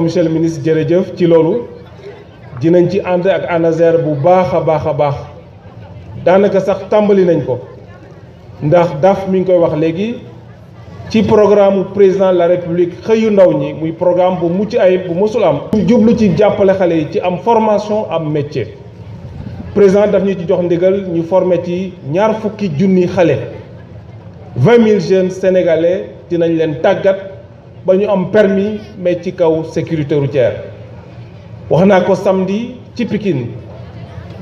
monsieur le ministre jërëjëf ci loolu dinañ ci ànd ak ANASER bu baax a baax daanaka sax tàmbali nañ ko ndax DAF mi ngi koy wax léegi ci programme président de la république xëyu ndaw ñi muy programme bu mucc ayib bu mësul am. jublu ci jàppale xale yi ci am formation am métier président daf ñu ci jox ndigal ñu former ci ñaar fukki junni xale 20 000 jeunes sénégalais dinañ leen tàggat ba ñu am permis mais ci kaw sécurité routière wax naa ko samedi ci Pikine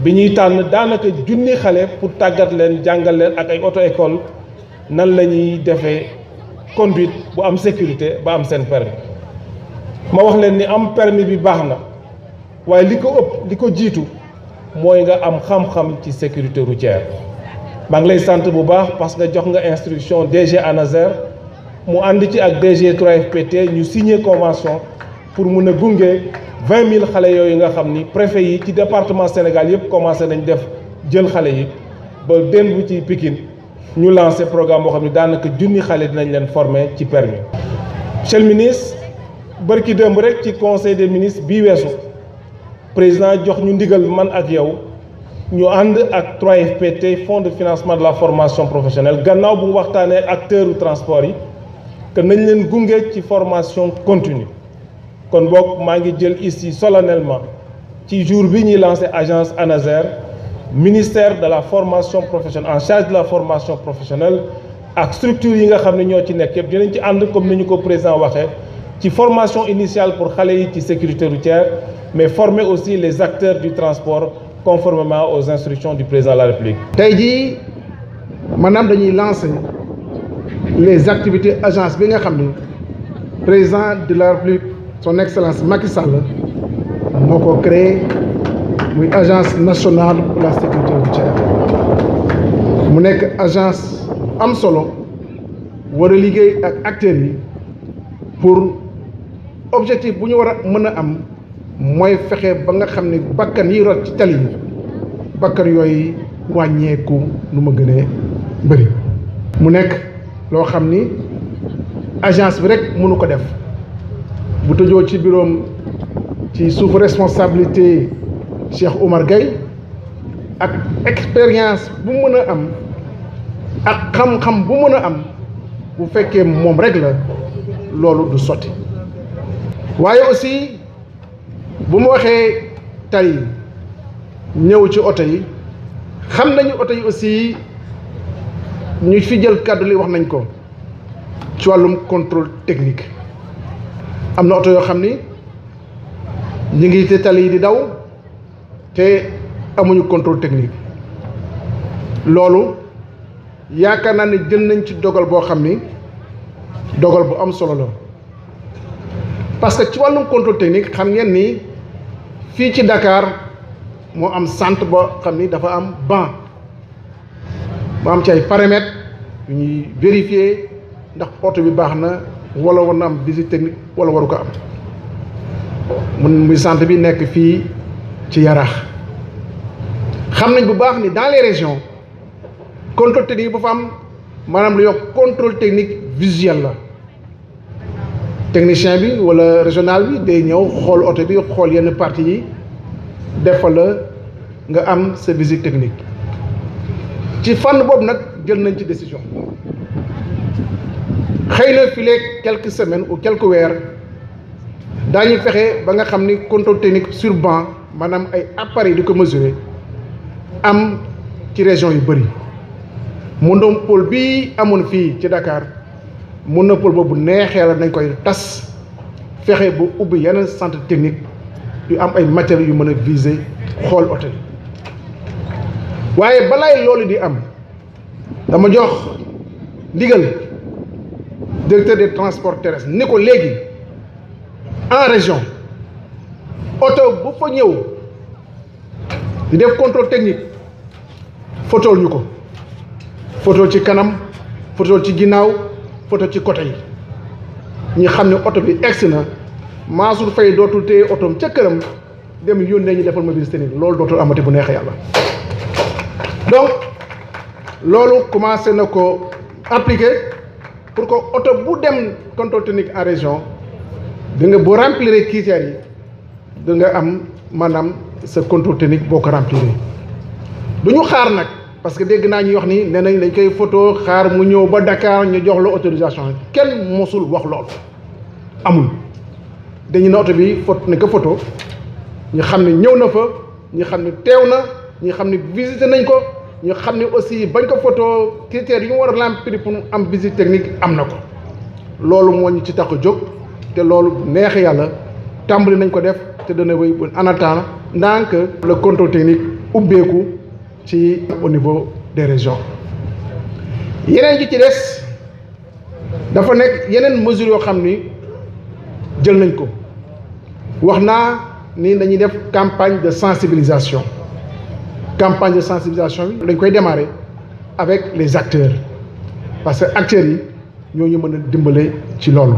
bi ñuy tànn daanaka junni xale pour tàggat leen jàngal leen ak ay auto école nan la ñuy defee conduite bu am sécurité ba am seen permis ma wax leen ni am permis bi baax na waaye li ko ëpp li ko jiitu mooy nga am xam-xam ci sécurité routière maa ngi lay sant bu baax parce que jox nga instruction DG ANASER mu ànd ci ak DG 3FPT ñu signé convention pour mun a gunge 20 000 xale yooyu nga xam ni préfet yi ci département Sénégal yëpp commencé nañ def jël xale yi ba démb ci Pikine ñu lancé programme boo xam ne daanaka junni xale dinañ leen former ci permis. Monsieur le ministre bërki démb rek ci conseil des ministres bii weesu président jox ñu ndigal man ak yow ñu ànd ak 3FPT fonds de financement de la formation professionnelle gannaaw bu waxtaanee acteurs du transport yi que nañ leen gunge ci formation continue kon boog maa ngi jël ici solennellement ci jour bi ñuy lancé agence ANASER ministère de la formation professionnelle en charge de la formation professionnelle ak structure yi nga xam ne ñoo ci nekk yëpp dinañ ci ànd comme ni ñu ko président waxee ci formation initiale pour xale yi ci sécurité routière mais former aussi les acteurs du transport conformément aux instructions du président de la République. tey jii maanaam dañuy lancer les activités agence bi nga xam ne président de la République son excellence Macky Sall moo ko créé muy agence nationale pour la sécurité routière mu nekk agence am solo war a liggéey ak acteurs yi pour objectif bu ñu war a mën a am mooy fexe ba nga xam ne bakkan yi rot ci tali yi bakkan yooyu wàññeeku nu ma gënee bëri. mu nekk loo xam ni agence bi rek mënu ko def bu tëjoo ci bureau ci suuf responsabilité Cheikh Oumar Gueye ak expérience bu mën a am ak xam-xam bu mën a am bu fekkee moom rek la loolu du sotti waaye aussi bu mu waxee tali ñëw ci oto yi xam nañu oto yi aussi ñu fi jël kàddu li wax nañ ko ci wàllum contrôle technique am na oto yoo xam ni ñu ngi te tali yi di daw te amuñu contrôle technique loolu yaakaar naa ne jël nañ ci dogal boo xam ni dogal bu am solo la parce que ci wàllum contrôle technique xam ngeen ni fii ci Dakar moo am centre boo xam ni dafa am banc mu am ci ay paramètres yu ñuy vérifier ndax oto bi baax na wala war na am visite technique wala waru ko am muy centre bi nekk fii ci Yaraax xam nañ bu baax ni dans les régions contrôle technique bu fa am maanaam lu ñuy wax contrôle technique visuel la technicien bi wala régional bi day ñëw xool oto bi xool yenn parties yi defal la nga am sa visite technique ci fànn boobu nag jël nañ ci décision xëy na fii léegi quelques semaines ou quelques weer daañu fexe ba nga xam ni contrôle technique sur banc maanaam ay appareils di ko mesurer am ci région yu bëri monopole bi amoon fii ci Dakar monopole boobu neexee la nañ koy tas fexe ba ubbi yeneen centre technique yu am ay matériels yu mën a viser xool oto yi waaye balaay loolu di am dama jox ndigal directeur des transports terrestres ni ko léegi en région oto bu fa ñëw di def contrôle technique fotool ñu ko fotool ci kanam fotool ci ginnaaw foto ci côté yi ñi xam ne oto bi egsi na Mansour Faye dootul téye otoom ca këram dem yónnee ñu defal ma visite technique loolu dootul amati bu neexee yàlla donc loolu commencé na ko appliquer pour que oto bu dem contrôle technique en région da nga boo remplir critères yi da nga am maanaam sa contrôle technique boo ko remplir du ñu xaar nag parce que dégg naa ñuy wax ni nee nañ dañ koy photo xaar mu ñëw ba Dakar ñu jox la autorisation kenn mosul wax loolu amul dañu ne oto bi photo ne ko photo ñu xam ne ñëw na fa ñu xam ne teew na ñu xam ne visité nañ ko ñu xam ne aussi bañ ko photo critères yi ñu war a remplir pour am visite technique am na ko loolu moo ñu ci tax a jóg te loolu neex yàlla tàmbali nañ ko def te dana wéy en attendant ndànk le contrôle technique ubbeeku ci au niveau des régions yeneen ji ci des dafa nekk yeneen mesures yoo xam ni jël nañ ko wax naa ni dañuy def campagne de sensibilisation bi dañ koy démarrer avec les acteurs parce que acteurs yi ñoo ñu mën a dimbale ci loolu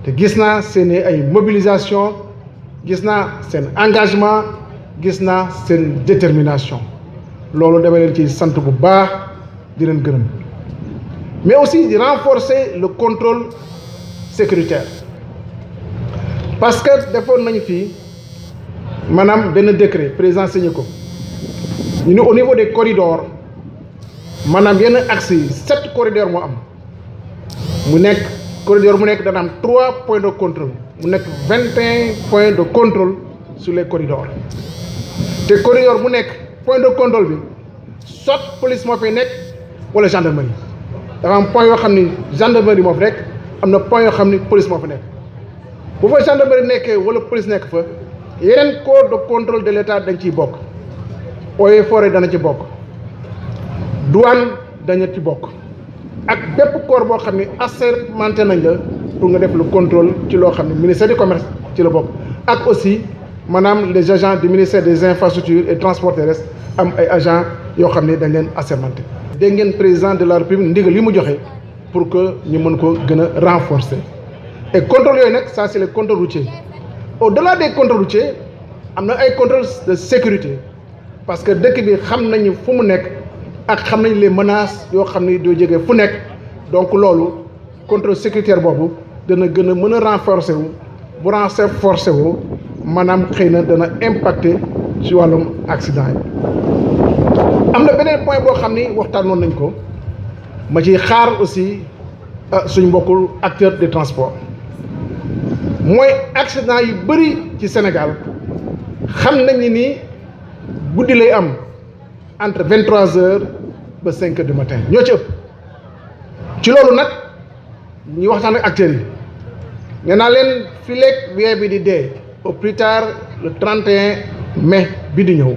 te gis naa seen ay mobilisation gis naa seen engagement gis naa seen détermination loolu dama leen ci sant bu baax di leen gërëm mais aussi di renforcer le contrôle sécuritaire parce que defoon nañu fii maanaam benn décret président signé ko ñu ne au niveau des corridors maanaam yenn axes yi 7 corridors moo am mu nekk corridor mu nekk dana am 3 points de contrôle mu nekk 21 points de contrôle sur les corridors te corridor bu nekk point de contrôle bi soit police moo fay nekk wala gendarmerie dafa am point yoo xam ni gendarmerie moo fa nekk am na point yoo xam ni police moo fa nekk bu fa gendarmerie nekkee wala police nekk fa yeneen corps de contrôle de l'État dañ ciy bokk eaux et forêt dana ci bokk douane dañu ci bokk ak bépp corps boo xam ne assermenté nañ la pour nga def le contrôle ci loo xam ne ministère du commerce ci la bokk ak aussi maanaam les agents du ministère des infrastructures et transports terrestres am ay agents yoo xam ne dañ leen assermenté. dégg ngeen président de la République ndigal li mu joxe pour que ñu mën ko gën a renforcer et contrôle yooyu nag ça c'est le contrôle routier au-delà des contrôles routiers am na ay contrôles de sécurité parce que dëkk bi xam nañu fu mu nekk ak xam nañ les menaces yoo xam ni doo jógee fu nekk donc loolu contrôle sécuritaire boobu dana gën a mën a renforcer wu bu renforcer wu maanaam xëy na dana impacter ci wàllum accident yi. am na beneen point boo xam ni waxtaanoon nañ ko ma ciy xaar aussi suñ mbokkul acteurs de transport mooy accident yu bëri ci Sénégal xam nañ ni guddi lay am entre 23h ba 5h du matin ñoo ci ëpp ci loolu nag ñu waxtaan ak acteurs yi nee naa leen fii léegi weer bi di dee au plus tard le 31 mai bi di ñëw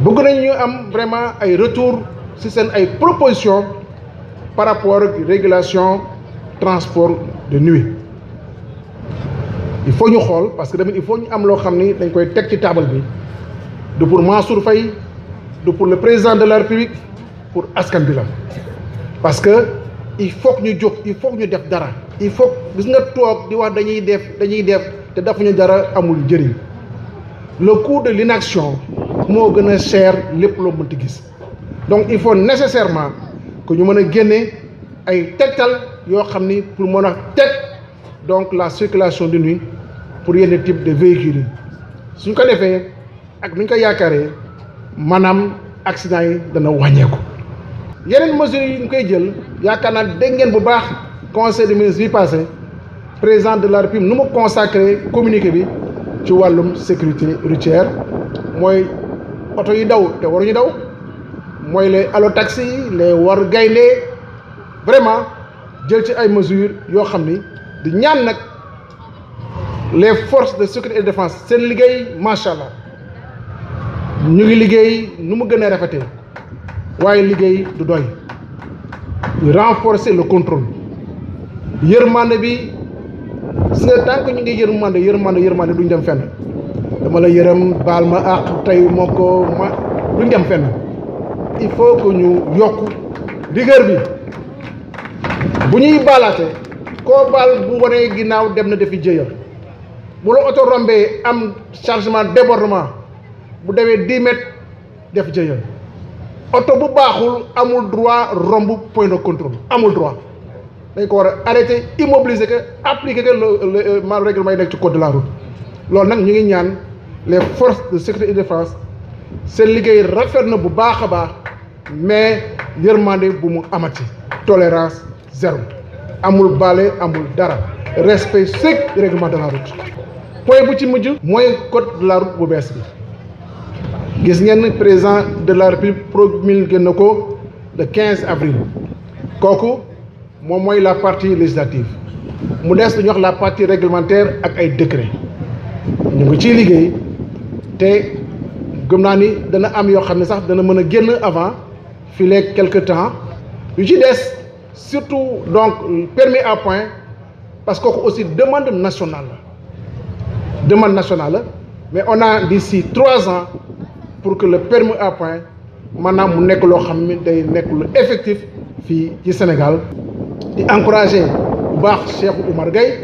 bëgg nañ ñu am vraiment ay retour ci seen ay propositions par rapport ak régulation transport de nuit il faut ñu xool parce que tamit il faut ñu am loo xam ni dañ koy teg ci table bi du pour Mansour Faye du pour le président de la République pour askan bi la parce que il faut que ñu jóg il faut que ñu def dara il faut gis nga toog di wax dañuy def te defuñu dara amul njëriñ le coût de l'inaction moo gën a cher lépp loo mënti gis donc il faut nécessairement que ñu mën a génne ay tegtal yoo xam ni pour mën a teg donc la circulation de nuit pour yenn type de véhicules yi suñ ko defee ak nuñ ko yaakaaree maanaam accident yi dana wàññeeku. yeneen mesures yi ñu koy jël yaakaar naa dégg ngeen bu baax conseil des ministres bi passé président de la République nu mu consacré communiqué bi ci wàllum sécurité routière mooy oto yi daw te waruñu daw mooy les allotaxi les war gaynde vraiment jël ci ay mesures yoo xam ni di ñaan nag les forces de sécurité et de défense seen liggéey macha allah ñu ngi liggéey nu mu gën a rafetee waaye liggéey du doy ñu renforcer le contrôle yërmande bi gis nga tant que ñu ngi yërmande duñ dem fenn dama la yërëm baal ma àq tey moo ko ma duñ dem fenn il faut que ñu yokk rigueur bi bu ñuy baalaate koo baal bu wanee ginnaaw dem na defi jëya bu la oto rombee am chargement débordement bu demee 10 mètres def jëya oto bu baaxul amul droit romb point de contrôle amul droit dañ ko war a arrêter immobiliser que appliquer que le règlement yi nekk ci code de la route loolu nag ñu ngi ñaan les forces de sécurité et de défense seen liggéey rafet na bu baax a baax mais yërmande bu mu amati tolérance zéro amul baale amul dara respect strict règlement de la route point bu ci mujj mooy code de la route bu bees bi gis ngeen président de la république promulgué na ko le 15 avril kooku moom mooy la partie législative mu des lu ñuy wax la partie réglementaire ak ay décret ñu ngi ciy liggéey te gëm naa ni dana am yoo xam ne sax dana mën a génn avant fii léegi quelque temps yu ci des surtout donc permis à point parce que kooku aussi demande nationale la mais on a d'ici 3 ans pour que le permis à point maanaam mu nekk loo xam ne day nekk lu effectif fii ci Sénégal di encourager bu baax Cheikh Oumar Gueye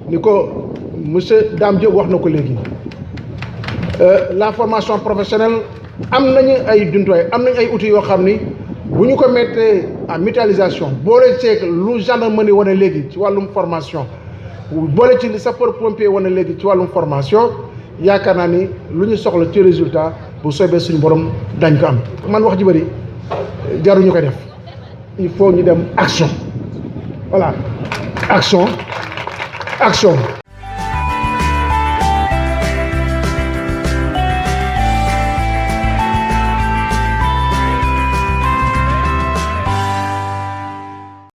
ni ko monsieur Dame Diop wax na ko léegi la formation professionnelle am nañu ay jumtuwaay am nañu ay outils yoo xam ni bu ñu ko mettre en mutualisation boole ceeg lu gendarmerie wane léegi ci wàllum formation boole ci li sapeur pompier wane léegi ci wàllum formation yaakaar naa ni lu ñu soxla ci résultat bu soobee suñu borom dañ ko am. man wax ji bëri jaruñu koy def il faut ñu dem action voilà action.